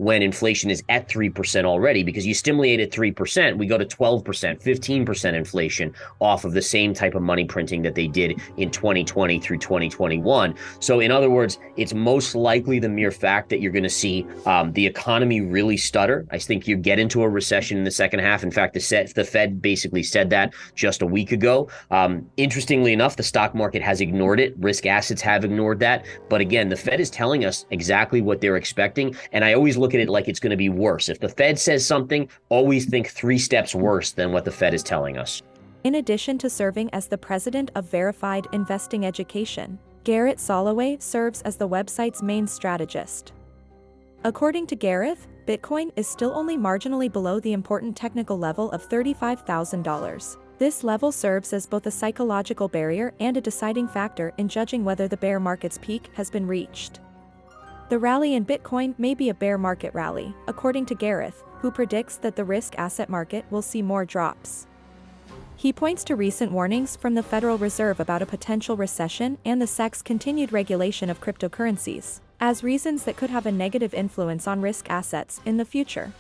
when inflation is at 3% already, because you stimulate at 3%, we go to 12%, 15% inflation off of the same type of money printing that they did in 2020 through 2021. So in other words, it's most likely the mere fact that you're going to see the economy really stutter. I think you get into a recession in the second half. In fact, the Fed basically said that just a week ago. Interestingly enough, the stock market has ignored it. Risk assets have ignored that. But again, the Fed is telling us exactly what they're expecting. And I always look at it like it's going to be worse. If the Fed says something, always think 3 steps worse than what the Fed is telling us. In addition to serving as the president of Verified Investing Education, Gareth Soloway serves as the website's main strategist. According to Gareth, Bitcoin is still only marginally below the important technical level of $35,000. This level serves as both a psychological barrier and a deciding factor in judging whether the bear market's peak has been reached. The rally in Bitcoin may be a bear market rally, according to Gareth, who predicts that the risk asset market will see more drops. He points to recent warnings from the Federal Reserve about a potential recession and the SEC's continued regulation of cryptocurrencies as reasons that could have a negative influence on risk assets in the future.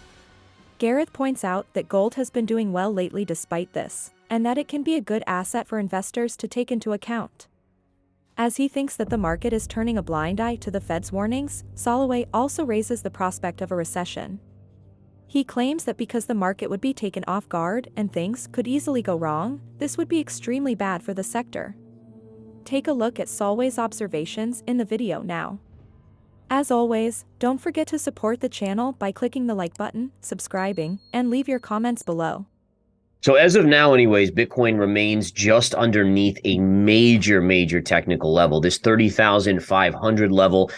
Gareth points out that gold has been doing well lately despite this, and that it can be a good asset for investors to take into account. As he thinks that the market is turning a blind eye to the Fed's warnings, Soloway also raises the prospect of a recession. He claims that because the market would be taken off guard and things could easily go wrong, this would be extremely bad for the sector. Take a look at Soloway's observations in the video now. As always, don't forget to support the channel by clicking the like button, subscribing, and leave your comments below. So as of now, anyways, Bitcoin remains just underneath a major technical level, this 30,500 level.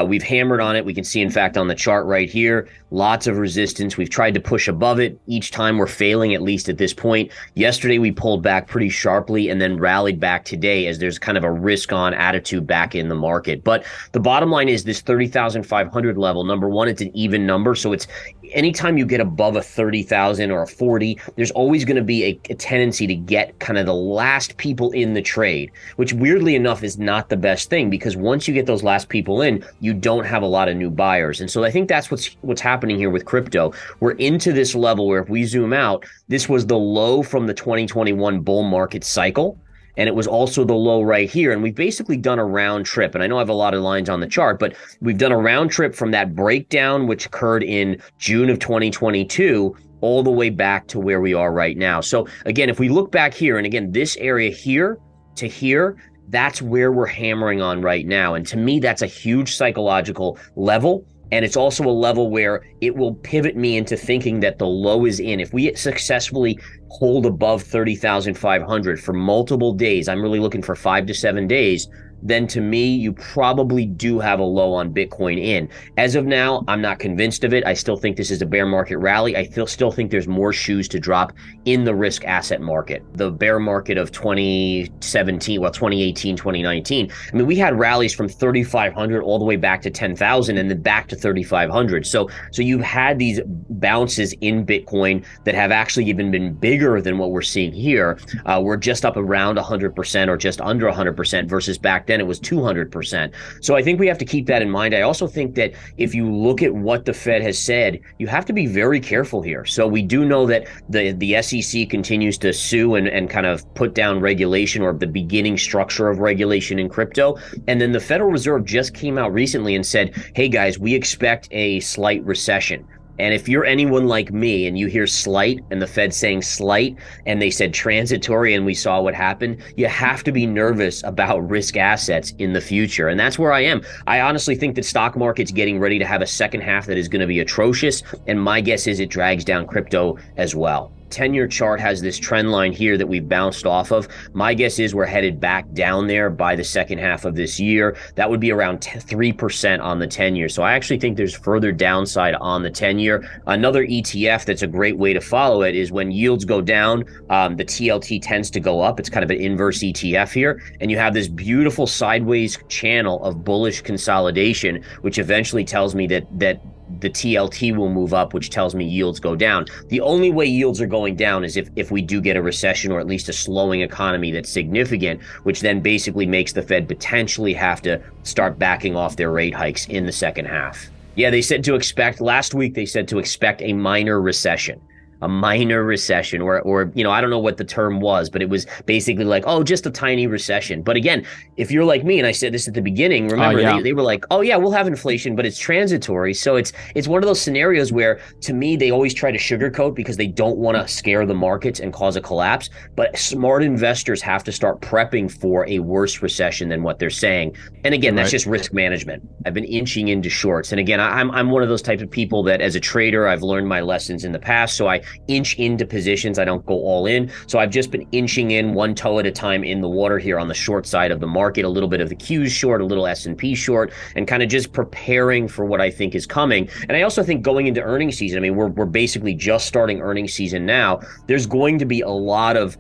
We've hammered on it. We can see, in fact, on the chart right here, lots of resistance. We've tried to push above it. Each time we're failing, at least at this point. Yesterday, we pulled back pretty sharply and then rallied back today as there's kind of a risk-on attitude back in the market. But the bottom line is this 30,500 level, number one, it's an even number. So it's anytime you get above a 30,000 or a 40, there's always going to be a tendency to get kind of the last people in the trade, which weirdly enough is not the best thing, because once you get those last people in, you don't have a lot of new buyers. And so I think that's what's happening here with crypto. We're into this level where if we zoom out, this was the low from the 2021 bull market cycle. And it was also the low right here. And we've basically done a round trip. And I know I have a lot of lines on the chart, but we've done a round trip from that breakdown, which occurred in June of 2022, all the way back to where we are right now. So again, if we look back here, and again, this area here to here, that's where we're hammering on right now. And to me, that's a huge psychological level. And it's also a level where it will pivot me into thinking that the low is in. If we successfully hold above 30,500 for multiple days, I'm really looking for 5 to 7 days, then to me, you probably do have a low on Bitcoin in. As of now, I'm not convinced of it. I still think this is a bear market rally. I still think there's more shoes to drop in the risk asset market. The bear market of 2017, well, 2018, 2019. I mean, we had rallies from 3,500 all the way back to 10,000 and then back to 3,500. So you've had these bounces in Bitcoin that have actually even been bigger than what we're seeing here. We're just up around 100% or just under 100% versus back then it was 200%. So I think we have to keep that in mind. I also think that if you look at what the Fed has said, you have to be very careful here. So we do know that the SEC continues to sue and kind of put down regulation, or the beginning structure of regulation in crypto. And then the Federal Reserve just came out recently and said, hey guys, we expect a slight recession. And if you're anyone like me and you hear slight and the Fed saying slight and they said transitory and we saw what happened, you have to be nervous about risk assets in the future. And that's where I am. I honestly think that stock market's getting ready to have a second half that is going to be atrocious. And my guess is it drags down crypto as well. 10-year chart has this trend line here that we've bounced off of. My guess is we're headed back down there by the second half of this year. That would be around 3% on the 10-year. So I actually think there's further downside on the 10-year. Another ETF that's a great way to follow it is when yields go down, the TLT tends to go up. It's kind of an inverse ETF here. And you have this beautiful sideways channel of bullish consolidation, which eventually tells me that the TLT will move up, which tells me yields go down. The only way yields are going down is if we do get a recession or at least a slowing economy that's significant, which then basically makes the Fed potentially have to start backing off their rate hikes in the second half. Yeah, they said to expect last week. They said to expect a minor recession, or I don't know what the term was, but it was basically like, oh, just a tiny recession. But again, if you're like me, and I said this at the beginning, remember Yeah. they were like, oh yeah, we'll have inflation, but it's transitory. So it's one of those scenarios where, to me, they always try to sugarcoat because they don't want to scare the markets and cause a collapse. But smart investors have to start prepping for a worse recession than what they're saying. And again, that's just risk management. I've been inching into shorts, and again, I'm one of those types of people that, as a trader, I've learned my lessons in the past. So I inch into positions. I don't go all in. So I've just been inching in one toe at a time in the water here on the short side of the market, a little bit of the Qs short, a little S&P short, and kind of just preparing for what I think is coming. And I also think going into earnings season, I mean, we're basically just starting earnings season now. There's going to be a lot of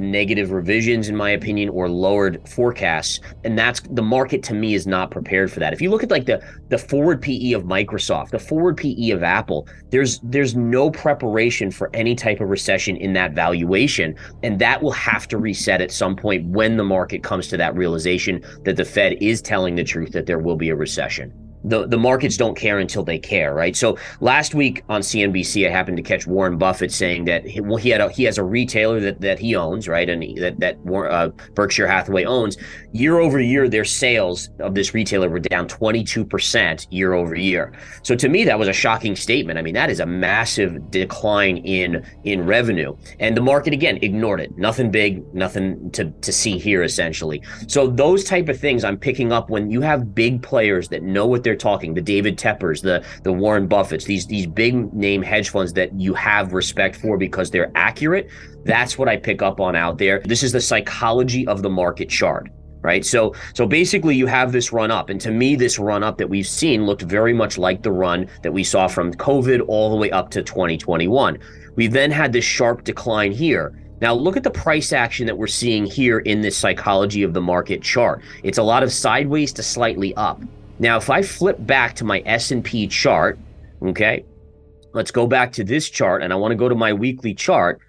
negative revisions, in my opinion, or lowered forecasts. And that's, the market to me is not prepared for that. If you look at like the forward PE of Microsoft, the forward PE of Apple, there's no preparation for any type of recession in that valuation. And that will have to reset at some point when the market comes to that realization that the Fed is telling the truth, that there will be a recession. The markets don't care until they care, right? So last week on CNBC, I happened to catch Warren Buffett saying that he has a retailer that he owns, right, and that Berkshire Hathaway owns. Year over year, their sales of this retailer were down 22% year over year. So to me, that was a shocking statement. I mean, that is a massive decline in revenue, and the market again ignored it. Nothing big, nothing to see here, essentially. So those type of things I'm picking up when you have big players that know what they're talking, the David Teppers, the Warren Buffetts, these big name hedge funds that you have respect for because they're accurate. That's what I pick up on out there. This is the psychology of the market chart, right? So basically you have this run up, and to me, this run up that we've seen looked very much like the run that we saw from COVID all the way up to 2021. We then had this sharp decline here. Now look at the price action that we're seeing here in this psychology of the market chart. It's a lot of sideways to slightly up. Now, if I flip back to my S&P chart, okay, let's go back to this chart, and I want to go to my weekly chart.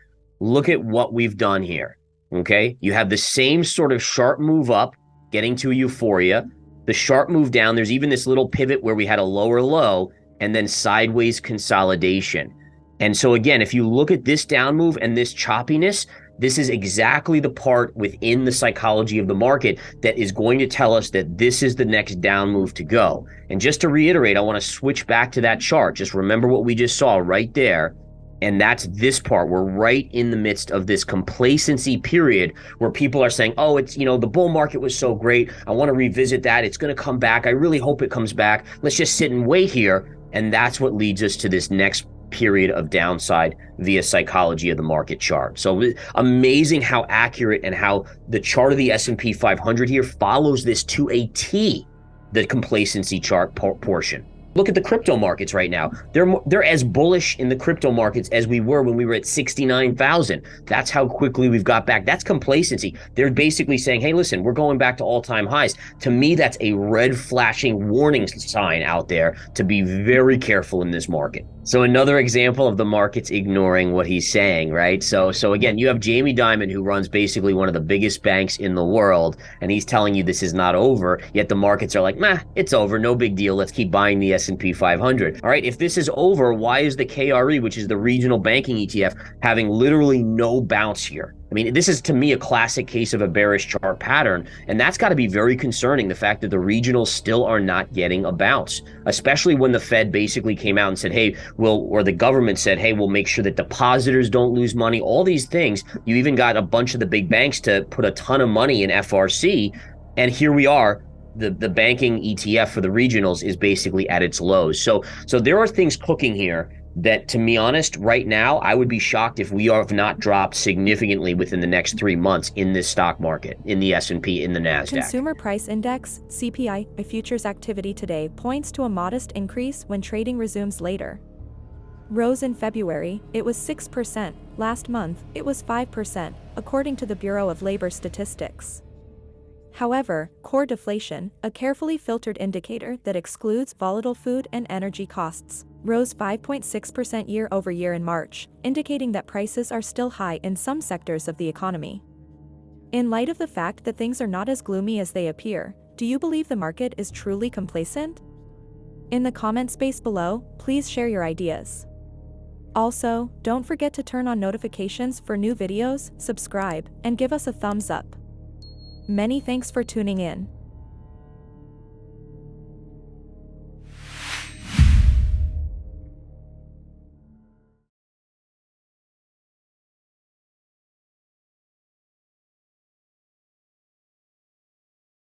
Look at what we've done here, okay? You have the same sort of sharp move up, getting to euphoria, the sharp move down. There's even this little pivot where we had a lower low, and then sideways consolidation. And so again, if you look at this down move and this choppiness, this is exactly the part within the psychology of the market that is going to tell us that this is the next down move to go. And just to reiterate, I want to switch back to that chart. Just remember what we just saw right there. And that's this part. We're right in the midst of this complacency period where people are saying, oh, it's, the bull market was so great. I want to revisit that. It's going to come back. I really hope it comes back. Let's just sit and wait here. And that's what leads us to this next period of downside via psychology of the market chart. So amazing how accurate and how the chart of the S&P 500 here follows this to a T, the complacency chart portion. Look at the crypto markets right now. They're as bullish in the crypto markets as we were when we were at 69,000. That's how quickly we've got back. That's complacency. They're basically saying, hey, listen, we're going back to all-time highs. To me, that's a red flashing warning sign out there to be very careful in this market. So another example of the markets ignoring what he's saying, right? So again, you have Jamie Dimon, who runs basically one of the biggest banks in the world, and he's telling you this is not over, yet the markets are like, nah, it's over, no big deal, let's keep buying the S&P 500. All right, if this is over, why is the KRE, which is the regional banking ETF, having literally no bounce here? I mean, this is, to me, a classic case of a bearish chart pattern, and that's got to be very concerning, the fact that the regionals still are not getting a bounce, especially when the Fed basically came out and said, hey, or the government said, hey, we'll make sure that depositors don't lose money, all these things. You even got a bunch of the big banks to put a ton of money in FRC, and here we are. The banking ETF for the regionals is basically at its lows. So there are things cooking here that, to be honest, right now, I would be shocked if we have not dropped significantly within the next 3 months in this stock market, in the S&P, in the NASDAQ. Consumer Price Index, CPI, futures activity today points to a modest increase when trading resumes later. Rose in February, it was 6%. Last month, it was 5%, according to the Bureau of Labor Statistics. However, core deflation, a carefully filtered indicator that excludes volatile food and energy costs, rose 5.6% year over year in March, indicating that prices are still high in some sectors of the economy. In light of the fact that things are not as gloomy as they appear, do you believe the market is truly complacent? In the comment space below, please share your ideas. Also, don't forget to turn on notifications for new videos, subscribe, and give us a thumbs up. Many thanks for tuning in.